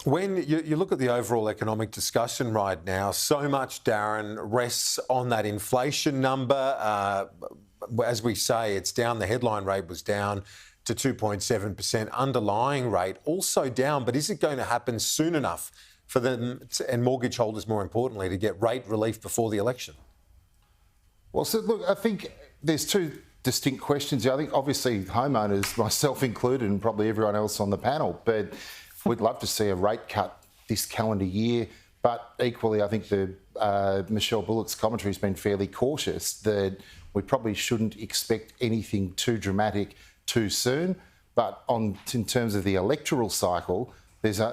When you look at the overall economic discussion right now, so much, Darrin, rests on that inflation number. As we say, it's down. The headline rate was down to 2.7%. Underlying rate also down. But is it going to happen soon enough for them and mortgage holders, more importantly, to get rate relief before the election? Well, so look, I think there's two distinct questions here. I think obviously homeowners, myself included, and probably everyone else on the panel, but we'd love to see a rate cut this calendar year. But equally, I think Michelle Bullock's commentary has been fairly cautious that we probably shouldn't expect anything too dramatic too soon. But in terms of the electoral cycle,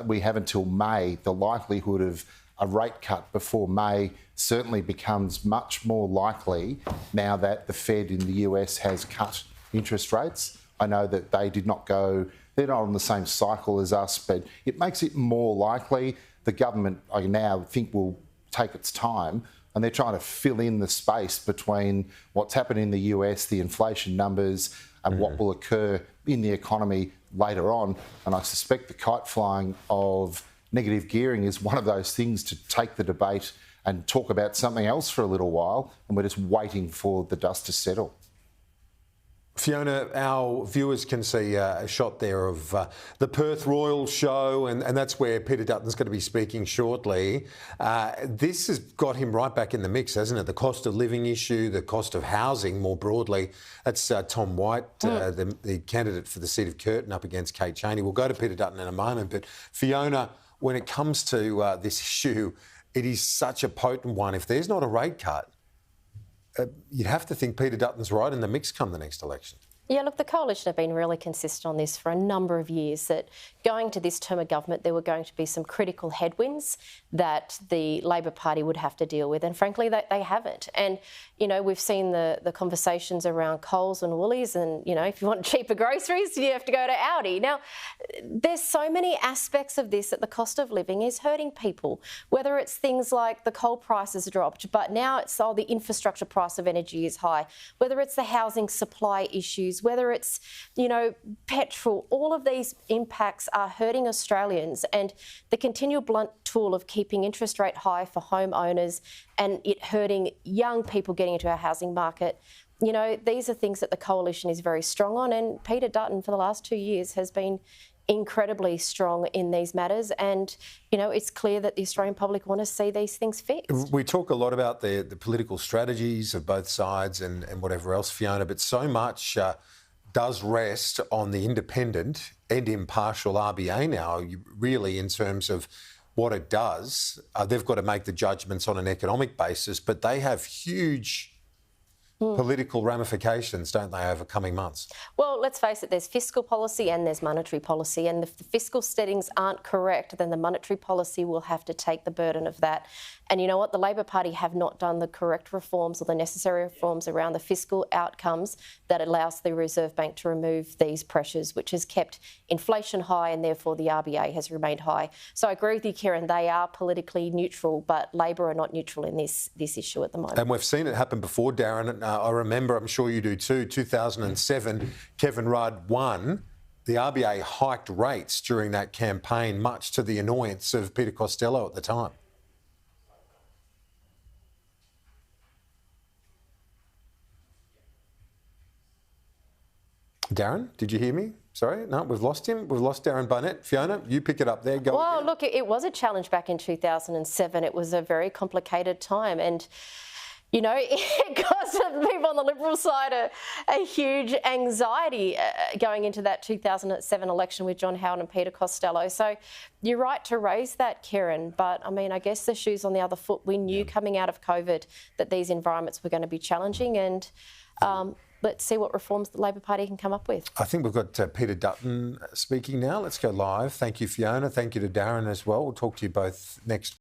we have until May. The likelihood of a rate cut before May certainly becomes much more likely now that the Fed in the US has cut interest rates. I know that they're not on the same cycle as us, but it makes it more likely. The government, I now think, will take its time, and they're trying to fill in the space between what's happened in the US, the inflation numbers, and what will occur in the economy later on. And I suspect the kite flying of negative gearing is one of those things to take the debate and talk about something else for a little while, and we're just waiting for the dust to settle. Fiona, our viewers can see a shot there of the Perth Royal Show, and that's where Peter Dutton's going to be speaking shortly. This has got him right back in the mix, hasn't it? The cost of living issue, the cost of housing more broadly. That's Tom White, the candidate for the seat of Curtin, up against Kate Chaney. We'll go to Peter Dutton in a moment, but Fiona, when it comes to this issue, it is such a potent one. If there's not a rate cut, you'd have to think Peter Dutton's right in the mix come the next election. Yeah, look, the Coalition have been really consistent on this for a number of years, that going to this term of government, there were going to be some critical headwinds that the Labor Party would have to deal with, and frankly, they haven't. And, you know, we've seen the conversations around Coles and Woolies, and, you know, if you want cheaper groceries, you have to go to Aldi. Now, there's so many aspects of this that the cost of living is hurting people, whether it's things like the coal prices dropped, but now it's the infrastructure price of energy is high, whether it's the housing supply issues, whether it's, you know, petrol, all of these impacts are hurting Australians, and the continual blunt tool of keeping interest rate high for homeowners and it hurting young people getting into our housing market. You know, these are things that the Coalition is very strong on, and Peter Dutton for the last 2 years has been incredibly strong in these matters, and, you know, it's clear that the Australian public want to see these things fixed. We talk a lot about the political strategies of both sides and whatever else, Fiona, but so much does rest on the independent and impartial RBA now, really, in terms of what it does. They've got to make the judgments on an economic basis, but they have huge political ramifications, don't they, over coming months? Well, let's face it, there's fiscal policy and there's monetary policy, and if the fiscal settings aren't correct, then the monetary policy will have to take the burden of that. And you know what? The Labor Party have not done the correct reforms or the necessary reforms around the fiscal outcomes that allows the Reserve Bank to remove these pressures, which has kept inflation high, and therefore the RBA has remained high. So I agree with you, Kieran, they are politically neutral, but Labor are not neutral in this issue at the moment. And we've seen it happen before, Darrin. I remember, I'm sure you do too, 2007, Kevin Rudd won. The RBA hiked rates during that campaign, much to the annoyance of Peter Costello at the time. Darrin, did you hear me? Sorry, no, we've lost him. We've lost Darrin Barnett. Fiona, you pick it up there. Go Well, again. look, it was a challenge back in 2007. It was a very complicated time, and, you know, it caused people on the Liberal side a huge anxiety going into that 2007 election with John Howard and Peter Costello. So you're right to raise that, Kieran, but, I mean, I guess the shoe's on the other foot. We knew coming out of COVID that these environments were going to be challenging, and let's see what reforms the Labor Party can come up with. I think we've got Peter Dutton speaking now. Let's go live. Thank you, Fiona. Thank you to Darrin as well. We'll talk to you both next